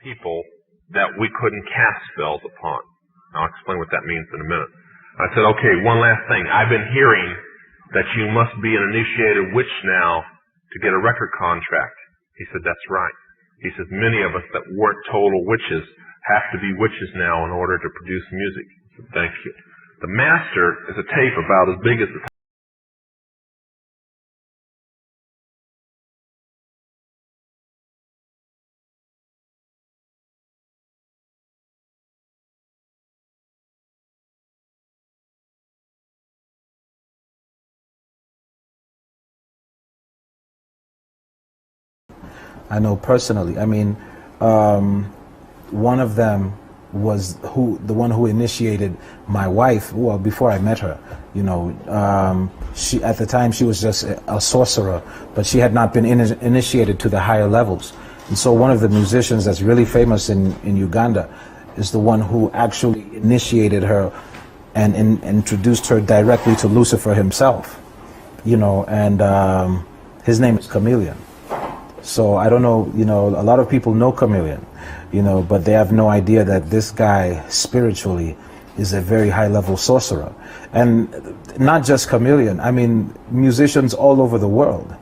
people that we couldn't cast spells upon. I'll explain what that means in a minute. I said, okay, one last thing. I've been hearing that you must be an initiated witch now to get a record contract. He said, that's right. He says, many of us that weren't total witches have to be witches now in order to produce music. I said, thank you. The master is a tape about as big as the I know personally. I mean, one of them was the one who initiated my wife. Well, before I met her, you know, she at the time she was just a sorcerer, but she had not been initiated to the higher levels. And so one of the musicians that's really famous in Uganda is the one who actually initiated her and introduced her directly to Lucifer himself. You know, and his name is Chameleon. So I don't know, you know, a lot of people know Chameleon, you know, but they have no idea that this guy spiritually is a very high level sorcerer. And not just Chameleon, I mean, musicians all over the world.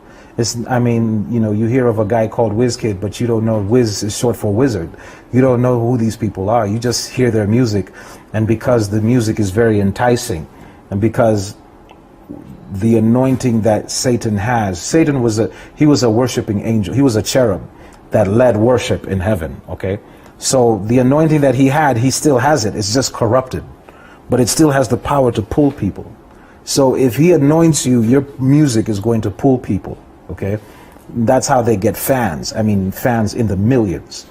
I mean, you know, you hear of a guy called WizKid, but you don't know, Wiz is short for wizard. You don't know who these people are. You just hear their music, and because the music is very enticing, and because the anointing that Satan has. Satan was he was a worshiping angel. He was a cherub that led worship in heaven, okay? So the anointing that he had, he still has it. It's just corrupted. But it still has the power to pull people. So if he anoints you, your music is going to pull people, okay? That's how they get fans. I mean, fans in the millions.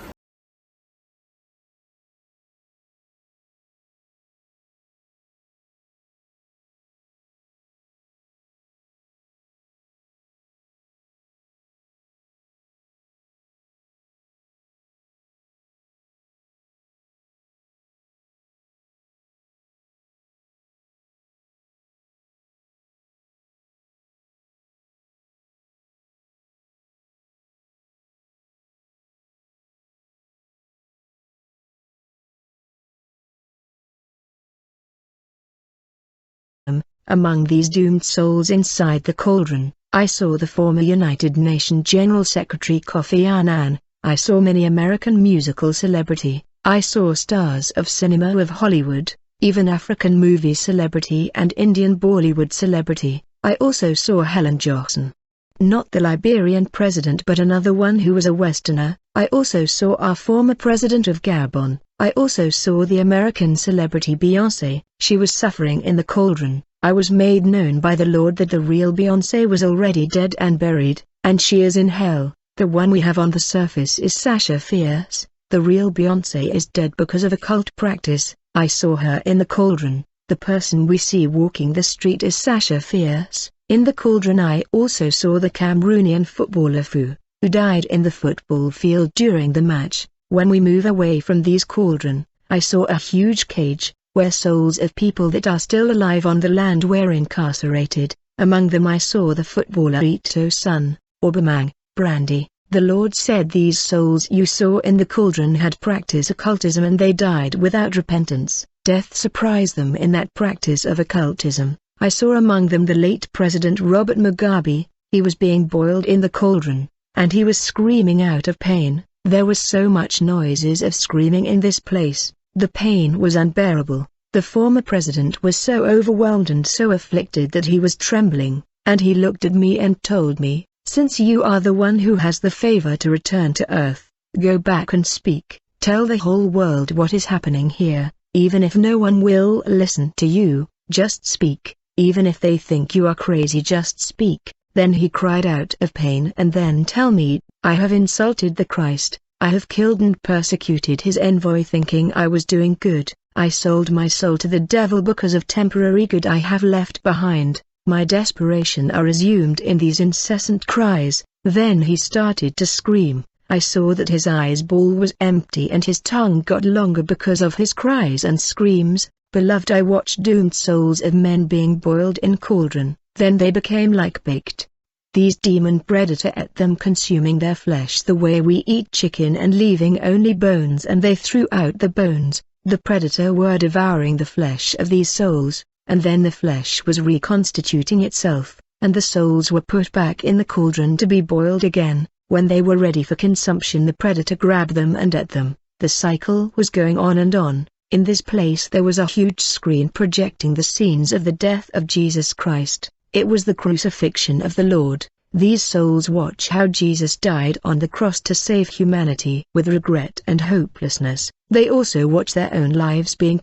Among these doomed souls inside the cauldron, I saw the former United Nations General Secretary Kofi Annan. I saw many American musical celebrity. I saw stars of cinema of Hollywood, even African movie celebrity and Indian Bollywood celebrity. I also saw Helen Johnson. Not the Liberian president but another one who was a Westerner. I also saw our former president of Gabon. I also saw the American celebrity Beyoncé. She was suffering in the cauldron. I was made known by the Lord that the real Beyoncé was already dead and buried, and she is in hell. The one we have on the surface is Sasha Fierce. The real Beyoncé is dead because of occult practice. I saw her in the cauldron. The person we see walking the street is Sasha Fierce. In the cauldron I also saw the Cameroonian footballer Fu, who died in the football field during the match. When we move away from these cauldron, I saw a huge cage, where souls of people that are still alive on the land were incarcerated. Among them I saw the footballer Eto's son, Aubameyang, Brandy. The Lord said these souls you saw in the cauldron had practiced occultism and they died without repentance. Death surprised them in that practice of occultism. I saw among them the late President Robert Mugabe. He was being boiled in the cauldron, and he was screaming out of pain. There was so much noises of screaming in this place. The pain was unbearable. The former president was so overwhelmed and so afflicted that he was trembling, and he looked at me and told me, "Since you are the one who has the favor to return to earth, go back and speak, tell the whole world what is happening here, even if no one will listen to you, just speak, even if they think you are crazy, just speak." Then he cried out of pain and then tell me, "I have insulted the Christ. I have killed and persecuted his envoy thinking I was doing good. I sold my soul to the devil because of temporary good I have left behind." My desperation are resumed in these incessant cries. Then he started to scream. I saw that his eyes ball was empty and his tongue got longer because of his cries and screams. Beloved, I watched doomed souls of men being boiled in cauldron. Then they became like baked These demon predator ate them, consuming their flesh the way we eat chicken and leaving only bones, and they threw out the bones. The predator were devouring the flesh of these souls, and then the flesh was reconstituting itself, and the souls were put back in the cauldron to be boiled again. When they were ready for consumption, the predator grabbed them and ate them. The cycle was going on and on. In this place there was a huge screen projecting the scenes of the death of Jesus Christ. It was the crucifixion of the Lord. These souls watch how Jesus died on the cross to save humanity. With regret and hopelessness, they also watch their own lives being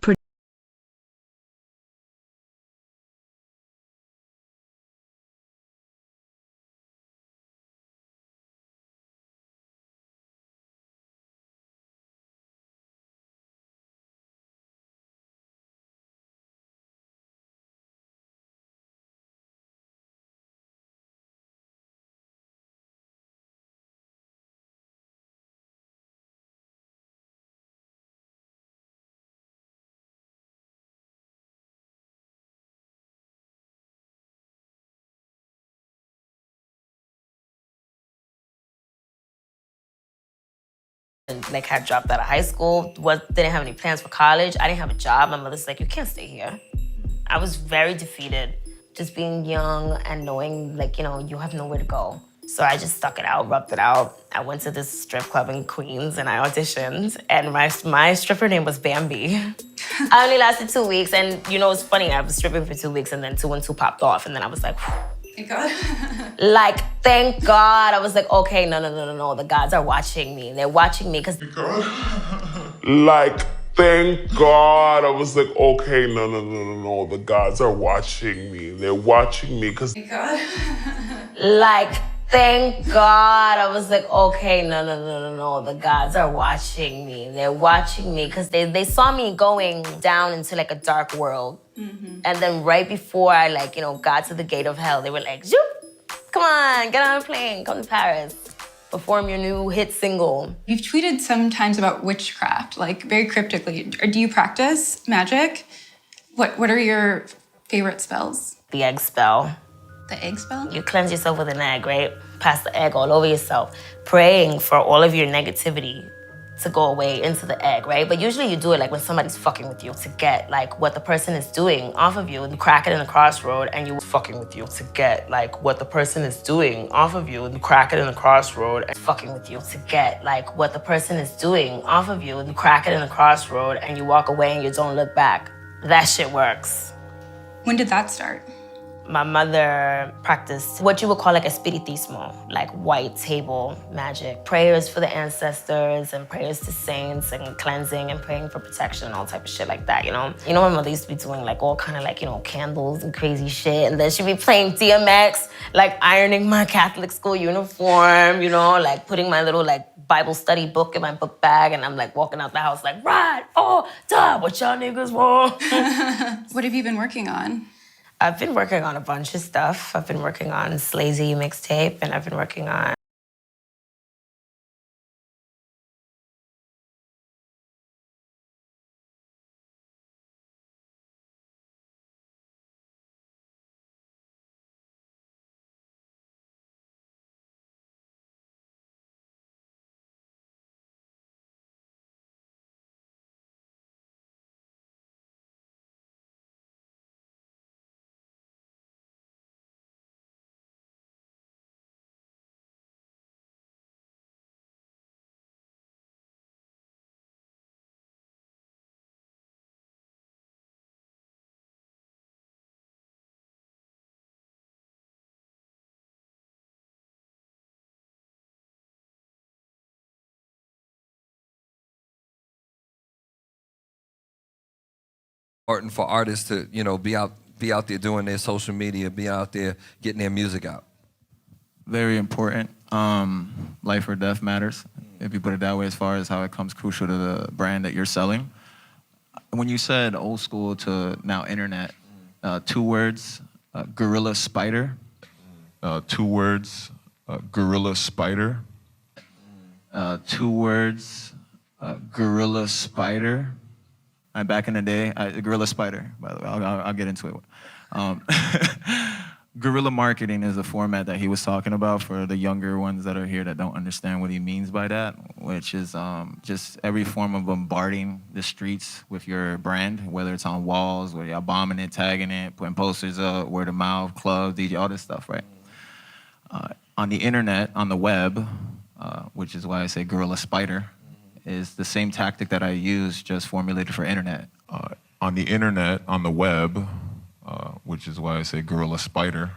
like had dropped out of high school, didn't have any plans for college. I didn't have a job. My mother's like, you can't stay here. I was very defeated, just being young and knowing like, you know, you have nowhere to go. So I just stuck it out, rubbed it out. I went to this strip club in Queens and I auditioned, and my stripper name was Bambi. I only lasted 2 weeks, and you know, it's funny, I was stripping for 2 weeks and then 2 and 2 popped off, and then I was like, whew. Thank God. Like, thank God. I was like, okay, no. The gods are watching me. They're watching me because... Like, thank God. I was like, okay, no. The gods are watching me. They're watching me because... Thank God. Like, thank God. I was like, okay, no. The gods are watching me. They're watching me because they saw me going down into like a dark world. Mm-hmm. And then right before I like, you know, got to the gate of hell, they were like, zoop, come on, get on a plane, come to Paris, perform your new hit single. You've tweeted sometimes about witchcraft, like very cryptically. Do you practice magic? What are your favorite spells? The egg spell. The egg spell? You cleanse yourself with an egg, right? Pass the egg all over yourself, praying for all of your negativity to go away into the egg, right? But usually you do it like when somebody's fucking with you to get like what the person is doing off of you. You crack it in the crossroad and you fucking with you to get like what the person is doing off of you. You crack it in the crossroad and fucking with you to get like what the person is doing off of you. You crack it in the crossroad and you walk away and you don't look back. That shit works. When did that start? My mother practiced what you would call like espiritismo, like white table magic. Prayers for the ancestors and prayers to saints and cleansing and praying for protection and all type of shit like that, you know? You know, my mother used to be doing like all kind of like, you know, candles and crazy shit. And then she'd be playing DMX, like ironing my Catholic school uniform, you know, like putting my little like Bible study book in my book bag. And I'm like walking out the house like, right, oh, duh, what y'all niggas want? What have you been working on? I've been working on a bunch of stuff. I've been working on Slazy mixtape, and I've been working on important for artists to, you know, be out there doing their social media, be out there getting their music out? Very important. Life or death matters, if you put it that way, as far as how it comes crucial to the brand that you're selling. When you said old school to now internet, 2 words, gorilla spider. 2 words, gorilla spider. 2 words, gorilla spider. Back in the day, gorilla spider, by the way, I'll get into it. Guerrilla marketing is the format that he was talking about for the younger ones that are here that don't understand what he means by that, which is just every form of bombarding the streets with your brand, whether it's on walls, where you're bombing it, tagging it, putting posters up, word of mouth, clubs, DJ, all this stuff, right? On the internet, on the web, which is why I say guerrilla spider, is the same tactic that I use, just formulated for internet. On the internet, on the web, which is why I say guerrilla spider,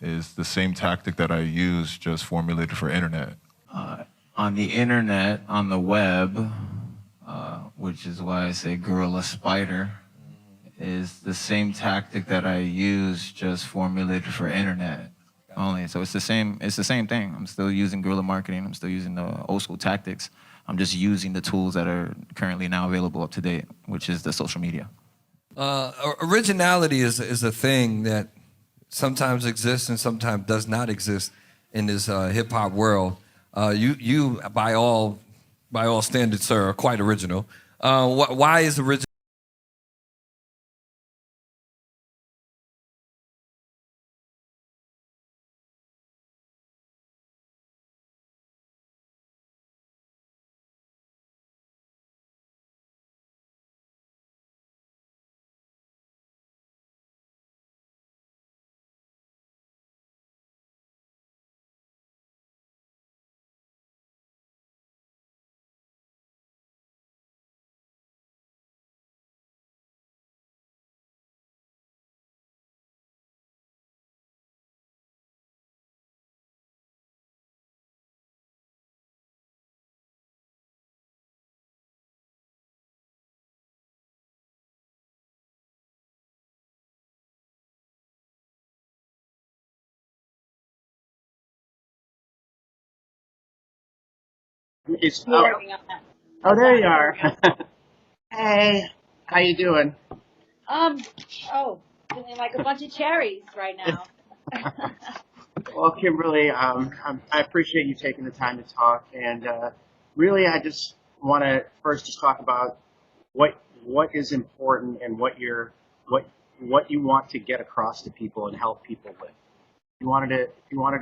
is the same tactic that I use, just formulated for internet. On the internet, on the web, which is why I say guerrilla spider, is the same tactic that I use, just formulated for internet only. So it's the same thing. I'm still using guerrilla marketing. I'm still using the old school tactics. I'm just using the tools that are currently now available up to date, which is the social media. Originality is a thing that sometimes exists and sometimes does not exist in this hip hop world. You by all standards, sir, are quite original. Why is original? Oh, there you are. Hey, how you doing? Feeling like a bunch of cherries right now. Well, Kimberly, I appreciate you taking the time to talk, and really, I just want to first just talk about what is important and what you want to get across to people and help people with. If you wanted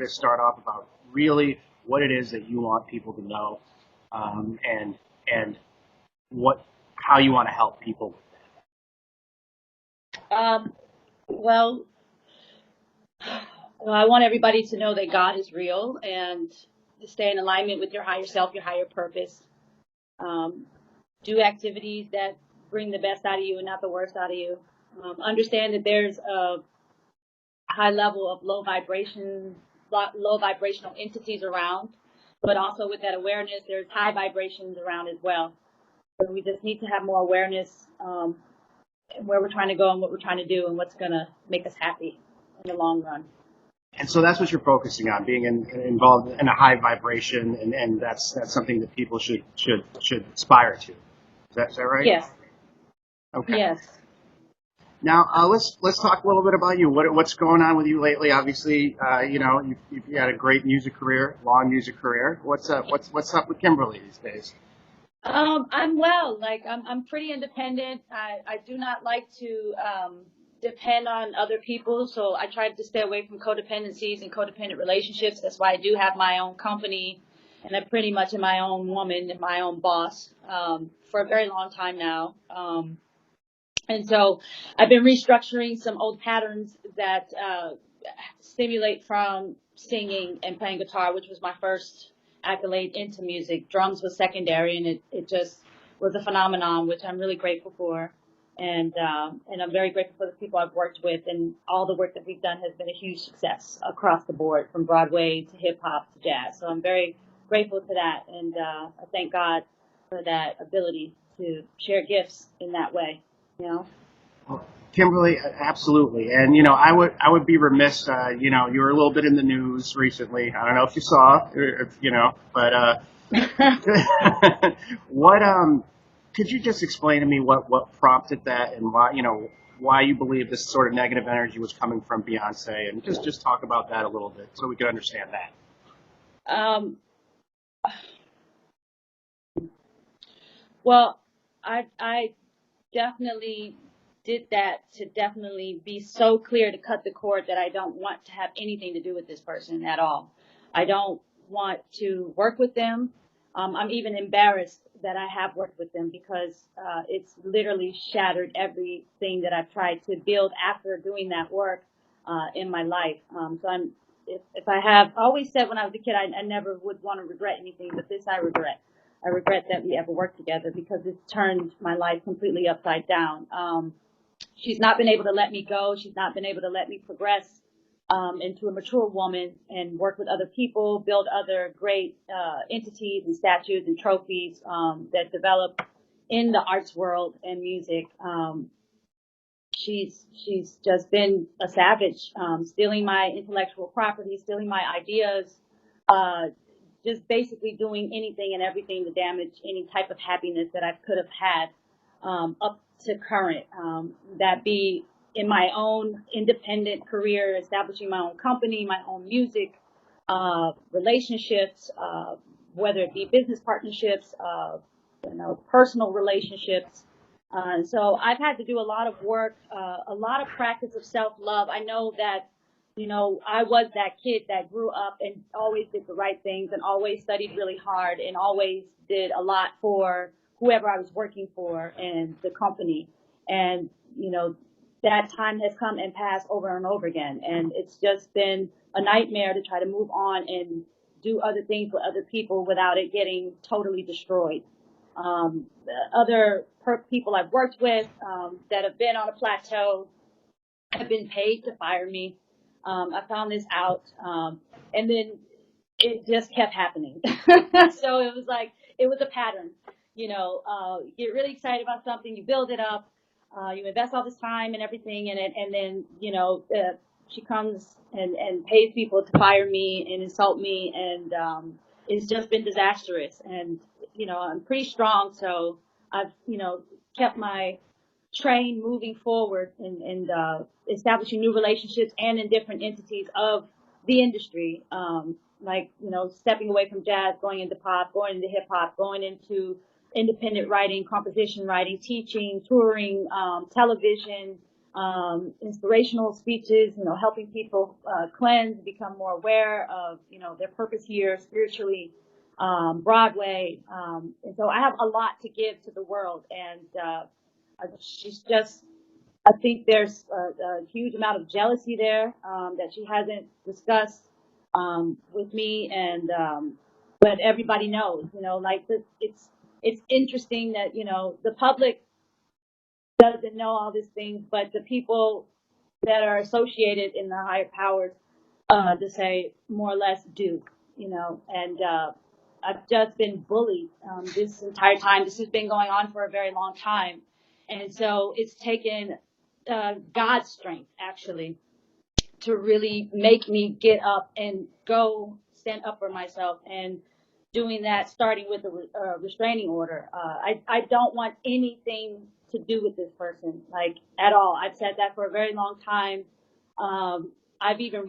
to start off about really what it is that you want people to know, and how you want to help people with Um, well, I want everybody to know that God is real and to stay in alignment with your higher self, your higher purpose. Do activities that bring the best out of you and not the worst out of you. Understand that there's a high level of low vibrational entities around, but also with that awareness, there's high vibrations around as well. So we just need to have more awareness where we're trying to go and what we're trying to do and what's going to make us happy in the long run. And so that's what you're focusing on, being involved in a high vibration, and that's something that people should aspire to. Is that right? Yes. Okay. Yes. Now let's talk a little bit about you. What's going on with you lately? Obviously, you've had a great music career, long music career. What's up with Kimberly these days? I'm well. Like I'm pretty independent. I do not like to depend on other people, so I try to stay away from codependencies and codependent relationships. That's why I do have my own company, and I pretty much am my own woman and my own boss for a very long time now. And so I've been restructuring some old patterns that stimulate from singing and playing guitar, which was my first accolade into music. Drums was secondary, and it just was a phenomenon, which I'm really grateful for. And I'm very grateful for the people I've worked with, and all the work that we've done has been a huge success across the board, from Broadway to hip hop to jazz. So I'm very grateful for that, and I thank God for that ability to share gifts in that way. You know. Well, Kimberly, absolutely. And I would be remiss. You were a little bit in the news recently. I don't know if you saw, but what could you just explain to me what prompted that and why you believe this sort of negative energy was coming from Beyoncé, and just talk about that a little bit so we can understand that. Well, I definitely did that to definitely be so clear to cut the cord that I don't want to have anything to do with this person at all. I don't want to work with them. I'm even embarrassed that I have worked with them because it's literally shattered everything that I've tried to build after doing that work in my life. So if I have I always said when I was a kid, I never would want to regret anything, but this I regret. I regret that we ever worked together because it's turned my life completely upside down. She's not been able to let me go. She's not been able to let me progress into a mature woman and work with other people, build other great entities and statues and trophies that develop in the arts world and music. She's just been a savage, stealing my intellectual property, stealing my ideas, just basically doing anything and everything to damage any type of happiness that I could have had up to current. That be in my own independent career, establishing my own company, my own music, relationships, whether it be business partnerships, personal relationships. So I've had to do a lot of work, a lot of practice of self-love. I know that, I was that kid that grew up and always did the right things and always studied really hard and always did a lot for whoever I was working for and the company. And, that time has come and passed over and over again. And it's just been a nightmare to try to move on and do other things with other people without it getting totally destroyed. Other people I've worked with that have been on a plateau have been paid to fire me. I found this out, and then it just kept happening. So it was like, it was a pattern. You get really excited about something, you build it up, you invest all this time and everything in it, and then, she comes and pays people to fire me and insult me, and it's just been disastrous. And, I'm pretty strong, so I've, kept my train moving forward and establishing new relationships and in different entities of the industry, stepping away from jazz, going into pop, going into hip hop, going into independent writing, composition writing, teaching, touring, television, inspirational speeches, helping people cleanse, become more aware of, their purpose here spiritually, Broadway. And so I have a lot to give to the world. And she's just, I think there's a huge amount of jealousy there that she hasn't discussed with me. And but everybody knows, it's interesting that, the public doesn't know all these things, but the people that are associated in the higher powers, to say more or less do, and I've just been bullied this entire time. This has been going on for a very long time. And so it's taken God's strength, actually, to really make me get up and go stand up for myself. And doing that, starting with a restraining order. I don't want anything to do with this person, at all. I've said that for a very long time. I've even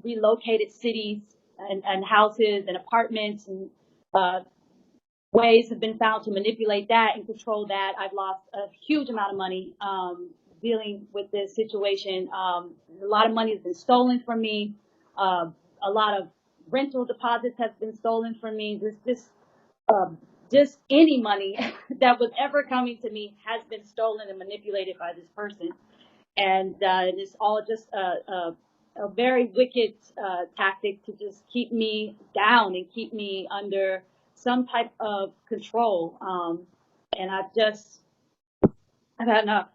relocated cities and houses and apartments, and ways have been found to manipulate that and control that. I've lost a huge amount of money dealing with this situation. A lot of money has been stolen from me. A lot of rental deposits have been stolen from me. Just any money that was ever coming to me has been stolen and manipulated by this person. And it's all just a very wicked tactic to just keep me down and keep me under some type of control. And I've had enough,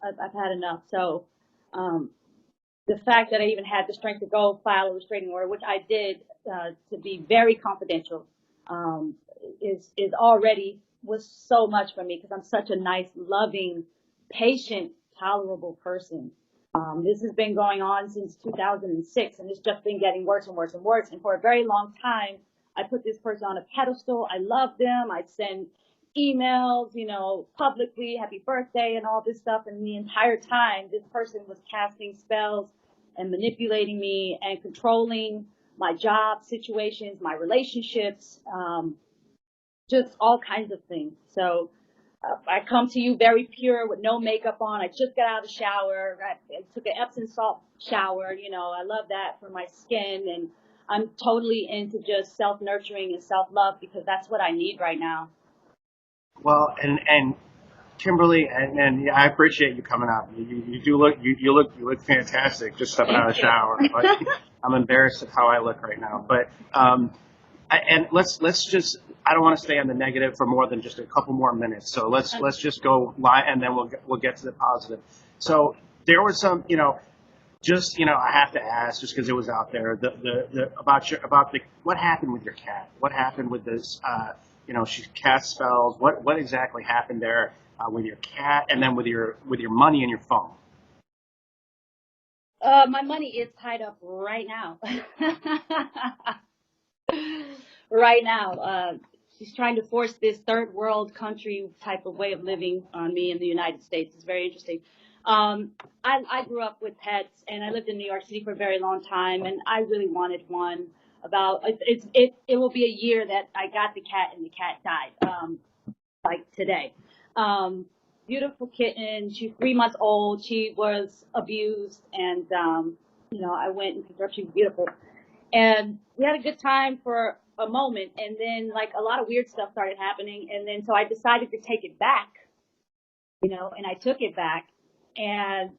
I've had enough. So the fact that I even had the strength to go file a restraining order, which I did to be very confidential, is already was so much for me, because I'm such a nice, loving, patient, tolerable person. This has been going on since 2006, and it's just been getting worse and worse and worse. And for a very long time, I put this person on a pedestal. I love them. I'd send emails, publicly, happy birthday and all this stuff. And the entire time, this person was casting spells and manipulating me and controlling my job situations, my relationships, just all kinds of things. So I come to you very pure with no makeup on. I just got out of the shower. I took an Epsom salt shower. You know, I love that for my skin. And I'm totally into just self-nurturing and self-love because that's what I need right now. Well, and Kimberly, and I appreciate you coming out. You do look you look fantastic just stepping out of the shower. But I'm embarrassed of how I look right now. But and let's just, I don't want to stay on the negative for more than just a couple more minutes. So let's just go live, and then we'll get to the positive. So there was some, just, I have to ask just because it was out there, the about what happened with your cat? What happened with this? She cast spells. What exactly happened there with your cat, and then with your money and your phone? My money is tied up right now. Right now. She's trying to force this third world country type of way of living on me in the United States. It's very interesting. I grew up with pets, and I lived in New York City for a very long time, and I really wanted one. It will be a year that I got the cat, and the cat died, like today. Beautiful kitten. She's 3 months old. She was abused, and I went and picked her up. She was beautiful, and we had a good time for a moment, and then like a lot of weird stuff started happening, and then so I decided to take it back, and I took it back, and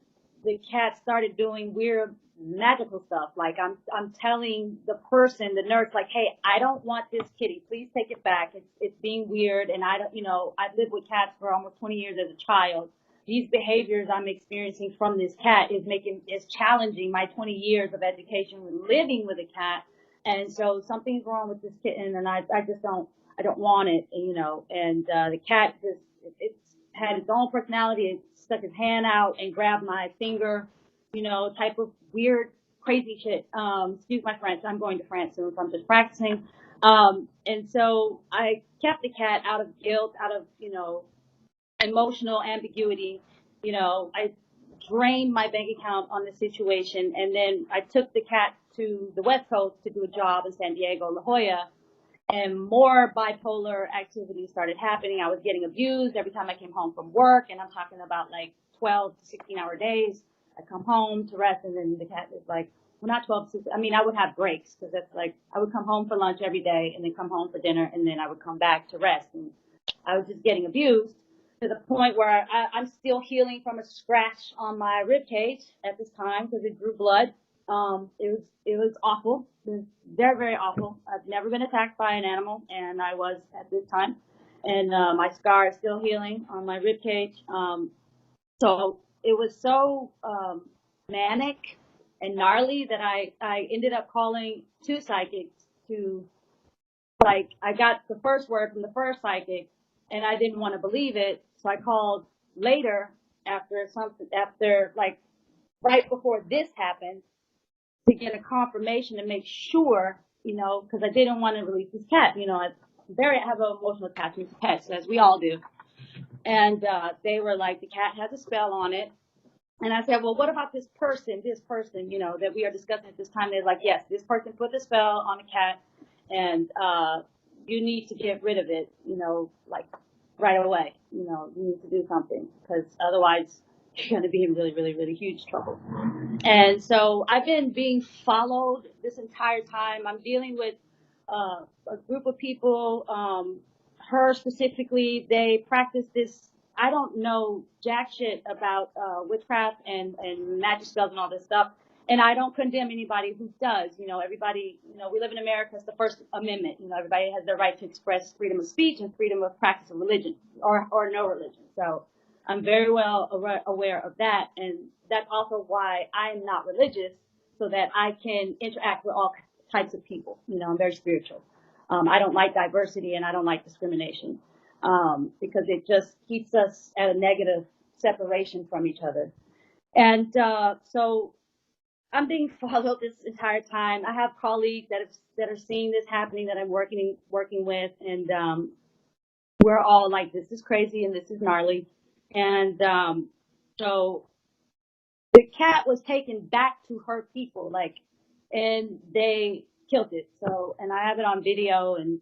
the cat started doing weird magical stuff. Like I'm telling the person, the nurse, like, hey, I don't want this kitty. Please take it back. It's being weird, and I don't, I've lived with cats for almost 20 years as a child. These behaviors I'm experiencing from this cat is challenging my 20 years of education with living with a cat. And so something's wrong with this kitten, and I don't want it, and the cat it's had its own personality. It stuck his hand out and grabbed my finger, type of weird, crazy shit. Excuse my French. I'm going to France soon, so I'm just practicing. And so I kept the cat out of guilt, out of, emotional ambiguity. I drained my bank account on the situation, and then I took the cat to the West Coast to do a job in San Diego, La Jolla, and more bipolar activity started happening. I was getting abused every time I came home from work, and I'm talking about like 12 to 16-hour days. I come home to rest, and then the cat is like, well, not 12 to 16. I mean, I would have breaks because that's like, I would come home for lunch every day and then come home for dinner, and then I would come back to rest. And I was just getting abused to the point where I'm still healing from a scratch on my rib cage at this time because it drew blood. It was awful. It was very, very awful. I've never been attacked by an animal, and I was at this time. And my scar is still healing on my rib cage. So it was so manic and gnarly that I ended up calling 2 psychics to, like, I got the first word from the first psychic, and I didn't want to believe it. So I called later after like right before this happened to get a confirmation to make sure, because I didn't want to release this cat. I have an emotional attachment to pets, as we all do. And they were like, the cat has a spell on it. And I said, well, what about this person, that we are discussing at this time? They're like, yes, this person put the spell on the cat, and you need to get rid of it, like right away. You need to do something, because otherwise you're going to be in really, really, really huge trouble. And so I've been being followed this entire time. I'm dealing with a group of people, her specifically. They practice this. I don't know jack shit about witchcraft and magic spells and all this stuff. And I don't condemn anybody who does. Everybody, we live in America. It's the First Amendment. Everybody has their right to express freedom of speech and freedom of practice of religion or no religion. So I'm very well aware of that. And that's also why I'm not religious, so that I can interact with all types of people. I'm very spiritual. I don't like diversity, and I don't like discrimination, because it just keeps us at a negative separation from each other. And so I'm being followed this entire time. I have colleagues that are seeing this happening that I'm working with, and we're all like, this is crazy and this is gnarly. And so the cat was taken back to her people, and they killed it. So, and I have it on video, and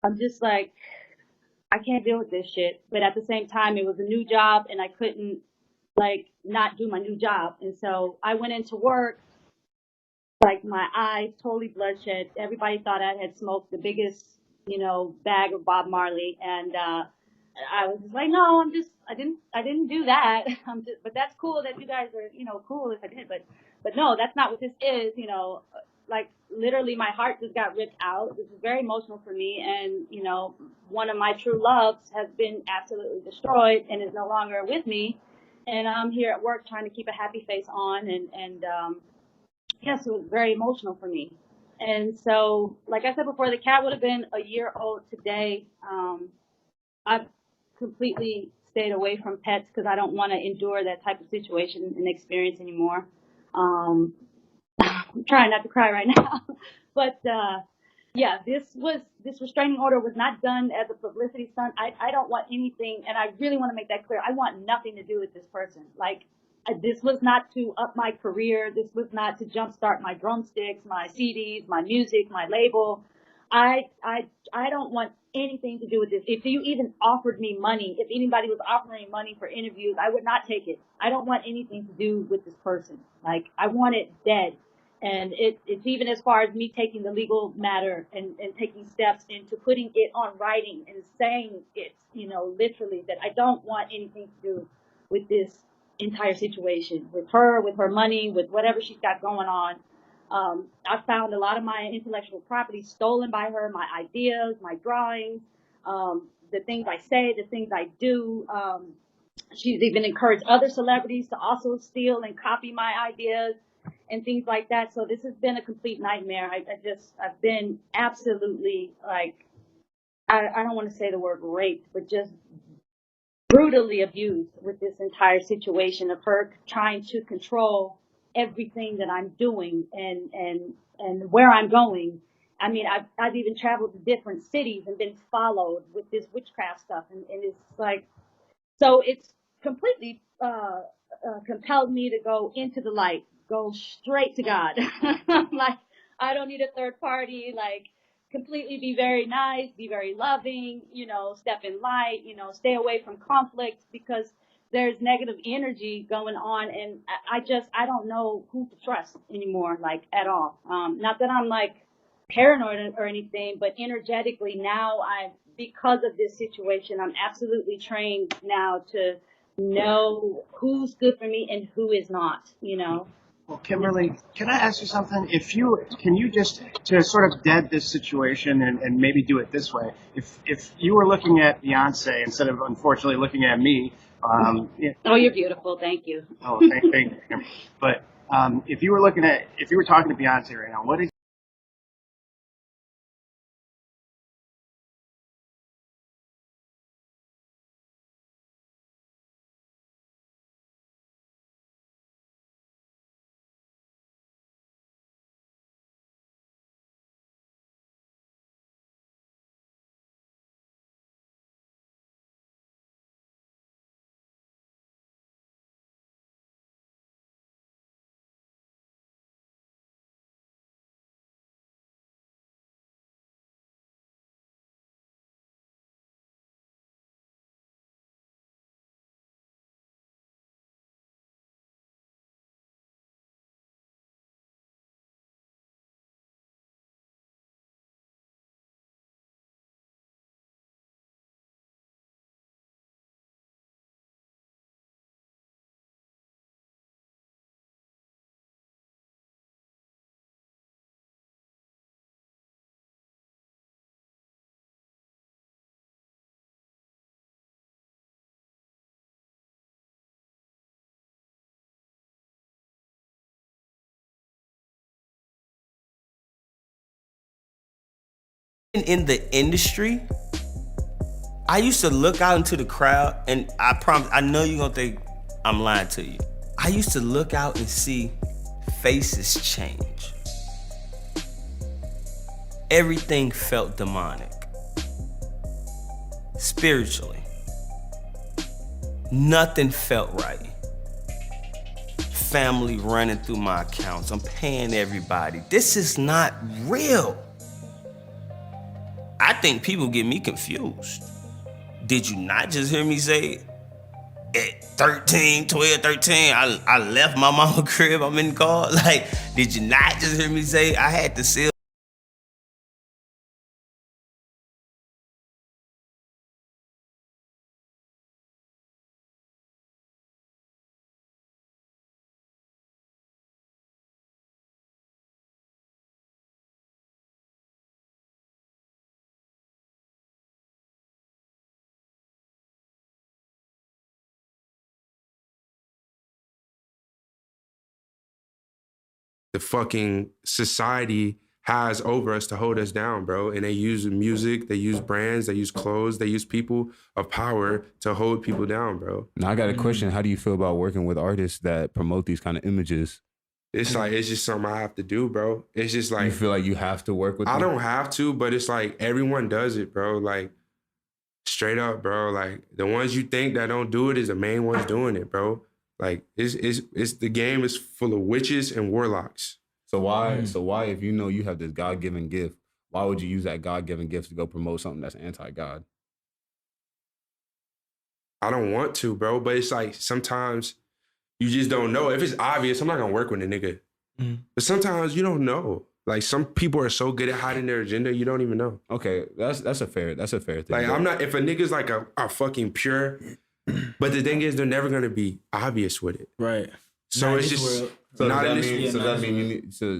I'm just like, I can't deal with this shit. But at the same time, it was a new job and I couldn't like not do my new job. And so I went into work, like my eyes totally bloodshot. Everybody thought I had smoked the biggest, bag of Bob Marley. And, I was just like, no, I didn't do that. But that's cool that you guys are, cool if I did. But no, that's not what this is, like literally my heart just got ripped out. This is very emotional for me. And, one of my true loves has been absolutely destroyed and is no longer with me. And I'm here at work trying to keep a happy face on. And yes, it was very emotional for me. And so, like I said before, the cat would have been a year old today. I've completely stayed away from pets because I don't want to endure that type of situation and experience anymore. I'm trying not to cry right now, but yeah, this restraining order was not done as a publicity stunt. I don't want anything, and I really want to make that clear. I want nothing to do with this person. Like, this was not to up my career. This was not to jumpstart my drumsticks, my CDs, my music, my label. I don't want anything to do with this. If you even offered me money, if anybody was offering money for interviews, I would not take it. I don't want anything to do with this person. Like, I want it dead. And it's even as far as me taking the legal matter and taking steps into putting it on writing and saying it, literally, that I don't want anything to do with this entire situation, with her money, with whatever she's got going on. I found a lot of my intellectual property stolen by her, my ideas, my drawings, the things I say, the things I do. She's even encouraged other celebrities to also steal and copy my ideas and things like that. So this has been a complete nightmare. I've been absolutely, like, I don't want to say the word raped, but just brutally abused with this entire situation of her trying to control everything that I'm doing and where I'm going. I mean, I've even traveled to different cities and been followed with this witchcraft stuff. And it's like, so it's completely compelled me to go into the light, go straight to God. Like, I don't need a third party, like, completely be very nice, be very loving, step in light, stay away from conflict, because there's negative energy going on, and I don't know who to trust anymore, like, at all. Not that I'm, like, paranoid or anything, but energetically now, because of this situation, I'm absolutely trained now to know who's good for me and who is not, Well, Kimberly, can I ask you something? Can you just, to sort of dead this situation and maybe do it this way, if you were looking at Beyonce instead of, unfortunately, looking at me. Oh, you're beautiful. Thank you. Oh, thank you. But if you were talking to Beyonce right now, what is in the industry, I used to look out into the crowd, and I promise, I know you're gonna think I'm lying to you. I used to look out and see faces change. Everything felt demonic. Spiritually. Nothing felt right. Family running through my accounts. I'm paying everybody. This is not real. I think people get me confused. did you not just hear me say at 13, 12, 13, I left my mama crib, I'm in the car? Like, did you not just hear me say I had to sell? The fucking society has over us to hold us down, bro. And they use music, they use brands, they use clothes, they use people of power to hold people down, bro. Now I got a question. How do you feel about working with artists that promote these kind of images? It's like, it's just something I have to do, bro. It's just like, You feel like you have to work with them? I don't have to, but it's like everyone does it, bro. Like, straight up, bro. Like, the ones you think that don't do it is the main ones doing it, bro. Like, it's the game is full of witches and warlocks. So why, if you know you have this God-given gift, why would you use that God-given gift to go promote something that's anti-God? I don't want to, bro, but it's like sometimes you just don't know. If it's obvious, I'm not gonna work with a nigga. But sometimes you don't know. Like, some people are so good at hiding their agenda, you don't even know. Okay, that's a fair thing. Like, I'm not, if a nigga's like a fucking pure, but the thing is, they're never gonna be obvious with it. Right. So Not it's in this just world. So not in does this.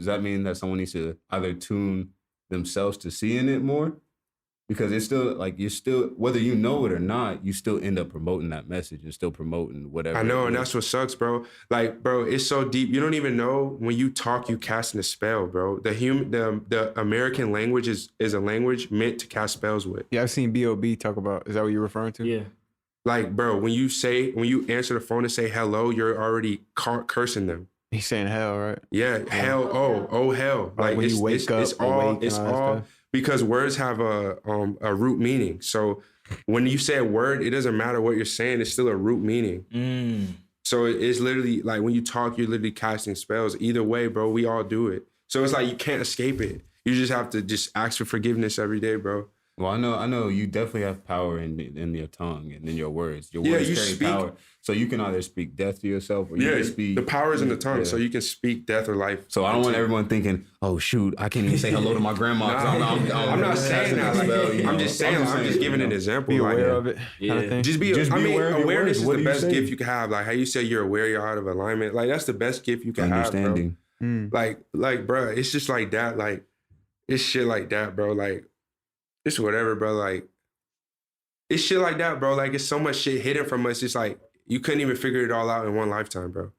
that mean that someone needs to either tune themselves to seeing it more? Because it's still like, you're still, whether you know it or not, you still end up promoting that message and still promoting whatever. I know, and that's what sucks, bro. Like, bro, it's so deep. You don't even know when you talk, you casting a spell, bro. The American language is a language meant to cast spells with. Yeah, I've seen B.O.B. talk about, is that what you're referring to? Yeah. Like, bro, when you answer the phone and say hello, you're already cursing them. He's saying hell, right? Yeah, hell, oh hell. Like, when you wake up, it's all awake and all that stuff. because words have a root meaning. So when you say a word, it doesn't matter what you're saying, it's still a root meaning. So it's literally like, when you talk, you're literally casting spells. Either way, bro, we all do it. So it's like, you can't escape it. You just have to just ask for forgiveness every day, bro. Well, I know you definitely have power in your tongue and in your words. Your Yeah, words you carry speak. power. So you can either speak death to yourself or you Yeah, can speak. the power is in the tongue, Yeah. so you can speak death or life. So I don't want everyone thinking, oh shoot, I can't even say hello to my grandma. 'cause I'm not saying that. Like, I'm just saying, I'm just giving an example. Be like, aware of it. Yeah. Kind of thing. Just be aware of your awareness words. is What the do you best say? gift you can have. Like how you say you're aware, you're out of alignment. Like, that's the best gift you can have, bro. Understanding. Like, bro, it's just like that. Like, it's shit like that, bro. Like, it's whatever, bro. Like, it's shit like that, bro. Like, it's so much shit hidden from us. It's like, you couldn't even figure it all out in one lifetime, bro.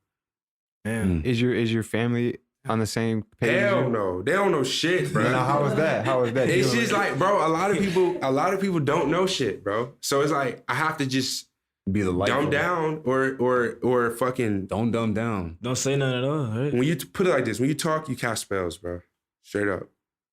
Man. Is your family on the same page? Hell no. They don't know shit, bro. Now, how was that? It's just like, bro, a lot of people don't know shit, bro. So it's like, I have to just be the light. Dumb down or fucking don't dumb down. Don't say nothing at all, right? When you put it like this, when you talk, you cast spells, bro. Straight up.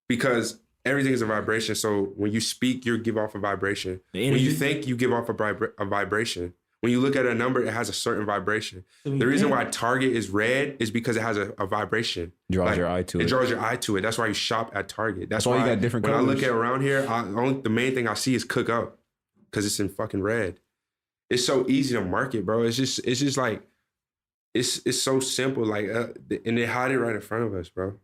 Because everything is a vibration. So when you speak, you give off a vibration. When you think, you give off a vibration. When you look at a number, it has a certain vibration. The reason why Target is red is because it has a vibration. Draws your eye to it. It draws your eye to it. That's why you shop at Target. That's why why you got different when colors. I look at around here, the main thing I see is Cook Up because it's in fucking red. It's so easy to market, bro. It's just like, it's so simple. Like, and they hide it right in front of us, bro.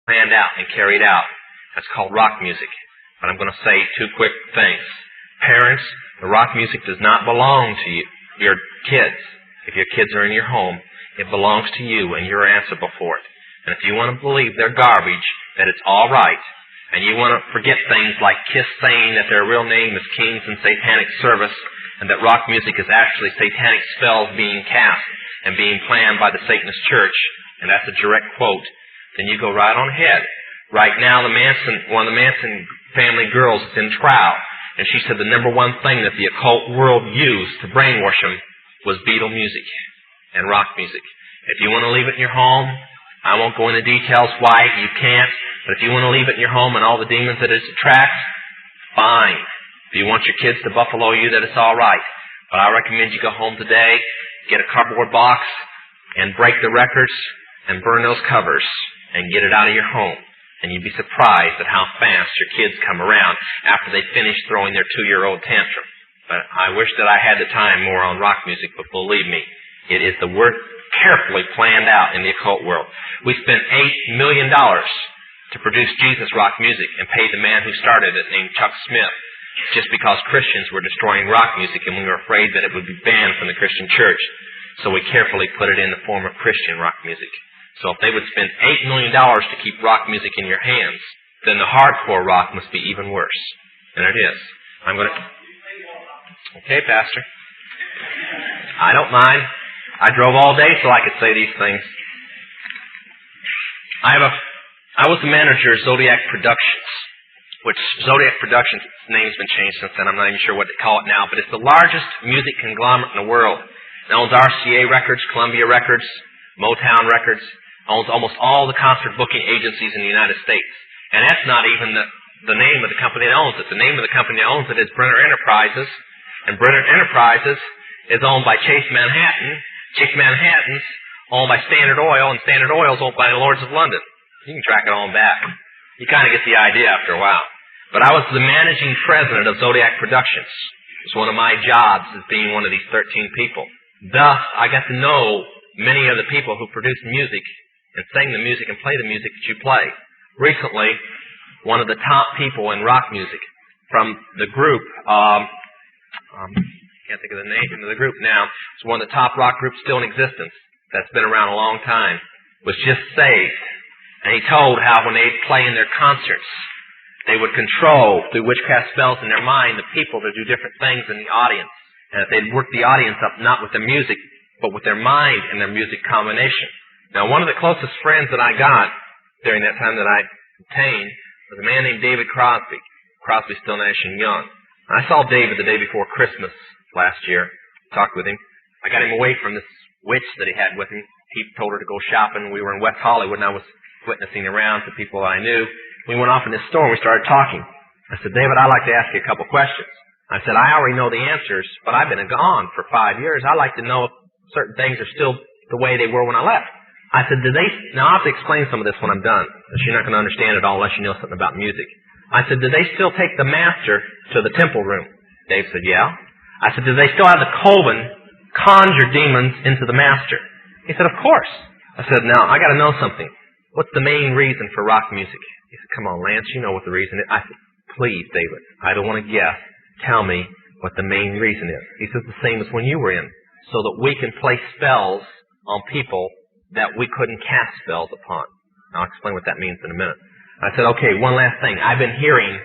Planned out and carried out. That's called rock music. But I'm going to say two quick things. Parents, the rock music does not belong to you, your kids. If your kids are in your home, it belongs to you and you're answerable for it. And if you want to believe they're garbage, that it's all right, and you want to forget things like Kiss saying that their real name is Kings and Satanic Service, and that rock music is actually satanic spells being cast and being planned by the Satanist church, and that's a direct quote, then you go right on ahead. Right now, one of the Manson family girls is in trial, and she said the number one thing that the occult world used to brainwash them was Beatle music and rock music. If you want to leave it in your home, I won't go into details why you can't, but if you want to leave it in your home and all the demons that it attracts, fine. If you want your kids to buffalo you, that it's all right. But I recommend you go home today, get a cardboard box, and break the records, and burn those covers, and get it out of your home. And you'd be surprised at how fast your kids come around after they finish throwing their 2-year-old tantrum. But I wish that I had the time more on rock music, but believe me, it is the work carefully planned out in the occult world. We spent $8 million to produce Jesus rock music and paid the man who started it, named Chuck Smith, just because Christians were destroying rock music and we were afraid that it would be banned from the Christian church. So we carefully put it in the form of Christian rock music. So if they would spend $8 million to keep rock music in your hands, then the hardcore rock must be even worse. And it is. I'm going to... Okay, Pastor. I don't mind. I drove all day so I could say these things. I was the manager of Zodiac Productions, which Zodiac Productions' name's been changed since then. I'm not even sure what they call it now, but it's the largest music conglomerate in the world. It owns RCA Records, Columbia Records, Motown Records, owns almost all the concert booking agencies in the United States. And that's not even the name of the company that owns it. The name of the company that owns it is Brenner Enterprises, and Brenner Enterprises is owned by Chase Manhattan. Chase Manhattan's owned by Standard Oil, and Standard Oil is owned by the Lords of London. You can track it on back. You kind of get the idea after a while. But I was the managing president of Zodiac Productions. It was one of my jobs as being one of these 13 people. Thus, I got to know many of the people who produce music and sing the music and play the music that you play. Recently, one of the top people in rock music from the group, can't think of the name of the group now, it's one of the top rock groups still in existence that's been around a long time, was just saved. And he told how when they'd play in their concerts, they would control, through witchcraft spells in their mind, the people to do different things in the audience. And that they'd work the audience up not with the music, but with their mind and their music combination. Now, one of the closest friends that I got during that time that I obtained was a man named David Crosby. Crosby, Still, Nash & Young. I saw David the day before Christmas last year, talked with him. I got him away from this witch that he had with him. He told her to go shopping. We were in West Hollywood, and I was witnessing around to people I knew. We went off in this store, and we started talking. I said, David, I'd like to ask you a couple questions. I said, I already know the answers, but I've been gone for 5 years. I'd like to know if certain things are still the way they were when I left. I said, now I'll have to explain some of this when I'm done, because you're not going to understand it all unless you know something about music. I said, do they still take the master to the temple room? Dave said, yeah. I said, do they still have the coven conjure demons into the master? He said, of course. I said, now, I got to know something. What's the main reason for rock music? He said, come on, Lance, you know what the reason is. I said, please, David, I don't want to guess. Tell me what the main reason is. He says, the same as when you were in, so that we can play spells on people that we couldn't cast spells upon. I'll explain what that means in a minute. I said, okay, one last thing. I've been hearing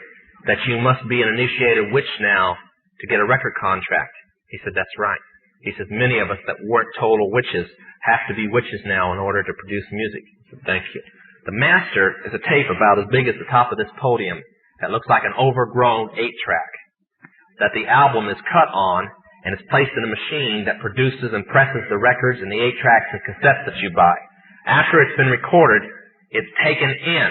that you must be an initiated witch now to get a record contract. He said, that's right. He says, many of us that weren't total witches have to be witches now in order to produce music. I said, thank you. The master is a tape about as big as the top of this podium that looks like an overgrown 8-track that the album is cut on and is placed in a machine that produces and presses the records and the 8-tracks and cassettes that you buy. After it's been recorded, it's taken in.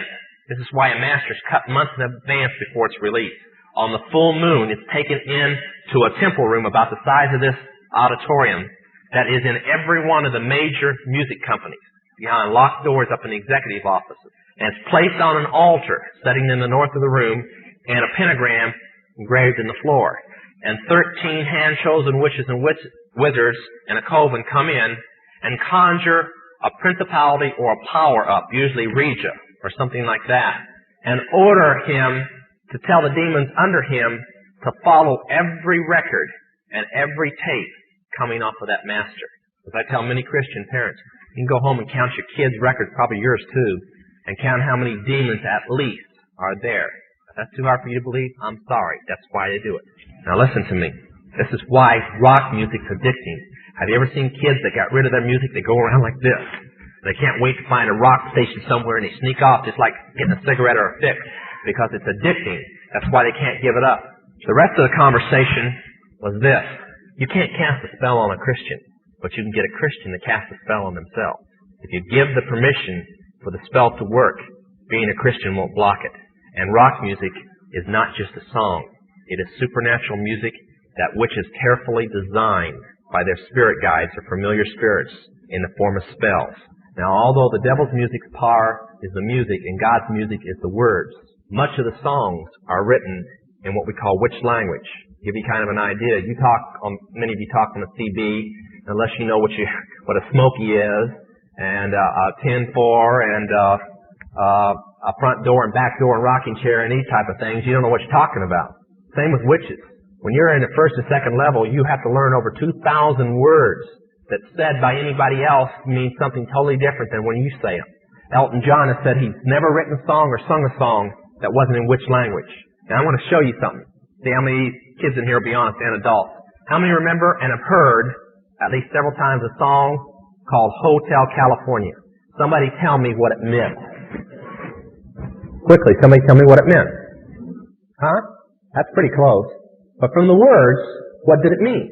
This is why a master's cut months in advance before it's released. On the full moon, it's taken in to a temple room about the size of this auditorium that is in every one of the major music companies, behind locked doors up in the executive offices. And it's placed on an altar sitting in the north of the room and a pentagram engraved in the floor. And 13 hand-chosen witches and wizards and a coven come in and conjure a principality or a power-up, usually Regia or something like that, and order him to tell the demons under him to follow every record and every tape coming off of that master. As I tell many Christian parents, you can go home and count your kids' records, probably yours too, and count how many demons at least are there. If that's too hard for you to believe, I'm sorry. That's why they do it. Now listen to me. This is why rock music's addicting. Have you ever seen kids that got rid of their music? They go around like this. They can't wait to find a rock station somewhere and they sneak off just like getting a cigarette or a fix because it's addicting. That's why they can't give it up. The rest of the conversation was this. You can't cast a spell on a Christian, but you can get a Christian to cast a spell on themselves. If you give the permission for the spell to work, being a Christian won't block it. And rock music is not just a song. It is supernatural music that which is carefully designed by their spirit guides or familiar spirits in the form of spells. Now, although the devil's music's power is the music and God's music is the words, much of the songs are written in what we call witch language. Give you kind of an idea. Many of you talk on a CB, unless you know what a smoky is, and a 10-4, and a front door and back door and rocking chair and these type of things. You don't know what you're talking about. Same with witches. When you're in the first and second level, you have to learn over 2,000 words that said by anybody else means something totally different than when you say them. Elton John has said he's never written a song or sung a song that wasn't in witch language. And I want to show you something. See how many kids in here, be honest, and adults. How many remember and have heard at least several times a song called Hotel California? Somebody tell me what it meant. Quickly, somebody tell me what it meant. Huh? That's pretty close. But from the words, what did it mean?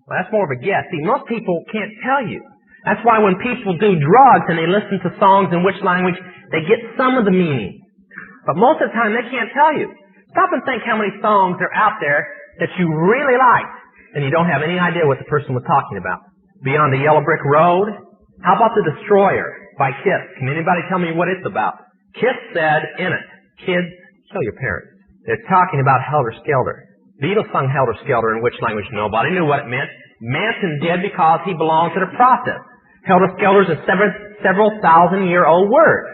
Well, that's more of a guess. See, most people can't tell you. That's why when people do drugs and they listen to songs in which language, they get some of the meaning. But most of the time, they can't tell you. Stop and think how many songs are out there that you really like, and you don't have any idea what the person was talking about. Beyond the Yellow Brick Road? How about The Destroyer by Kiss? Can anybody tell me what it's about? Kiss said in it, kids, kill your parents. They're talking about Helter Skelter. Beatles sung Helter Skelter in which language? Nobody knew what it meant. Manson did because he belonged to the process. Helter Skelter is a several thousand-year-old word.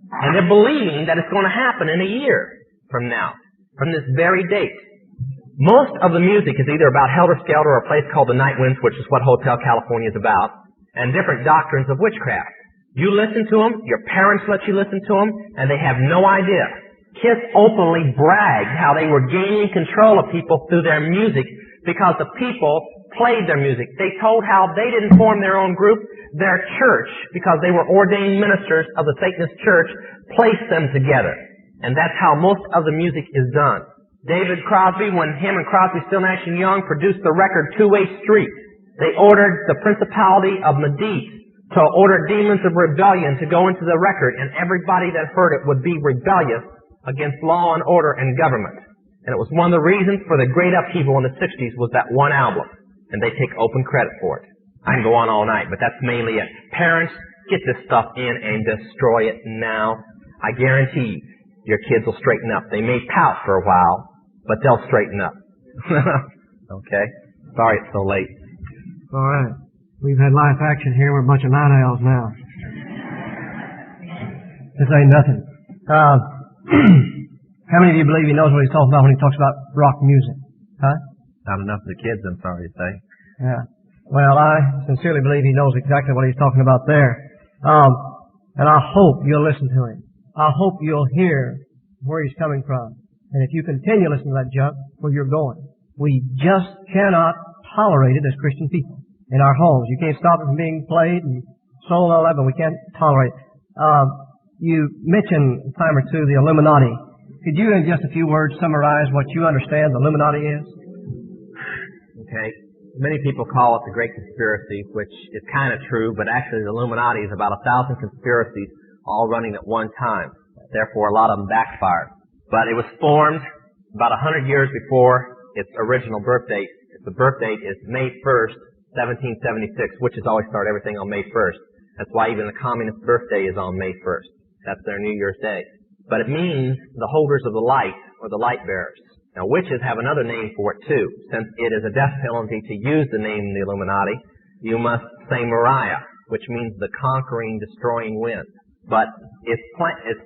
And they're believing that it's going to happen in a year from now, from this very date. Most of the music is either about Helter Skelter or a place called the Night Winds, which is what Hotel California is about, and different doctrines of witchcraft. You listen to them, your parents let you listen to them, and they have no idea. Kiss openly bragged how they were gaining control of people through their music because the people played their music. They told how they didn't form their own group. Their church, because they were ordained ministers of the Satanist church, placed them together. And that's how most of the music is done. David Crosby, when him and Crosby, Still, Nash & Young produced the record Two-Way Street, they ordered the principality of Medici to order demons of rebellion to go into the record, and everybody that heard it would be rebellious against law and order and government. And it was one of the reasons for the great upheaval in the 60s was that one album. And they take open credit for it. I can go on all night, but that's mainly it. Parents, get this stuff in and destroy it now. I guarantee your kids will straighten up. They may pout for a while, but they'll straighten up. Okay? Sorry it's so late. All right. We've had live action here. We're a bunch of night owls now. This ain't nothing. How many of you believe he knows what he's talking about when he talks about rock music? Huh? Not enough of the kids, I'm sorry to say. Yeah. Well, I sincerely believe he knows exactly what he's talking about there. And I hope you'll listen to him. I hope you'll hear where he's coming from. And if you continue listening to that junk, where you're going. We just cannot tolerate it as Christian people in our homes. You can't stop it from being played and sold and all that, but we can't tolerate it. You mentioned a time or two the Illuminati. Could you, in just a few words, summarize what you understand the Illuminati is? Okay. Many people call it the Great Conspiracy, which is kind of true, but actually the Illuminati is about 1,000 conspiracies all running at one time. Therefore, a lot of them backfired. But it was formed about 100 years before its original birth date. The birth date is May 1st, 1776, witches always start everything on May 1st. That's why even the communist birthday is on May 1st. That's their New Year's Day. But it means the holders of the light, or the light bearers. Now, witches have another name for it, too. Since it is a death penalty to use the name the Illuminati, you must say Mariah, which means the conquering, destroying wind. But its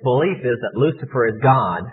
belief is that Lucifer is God,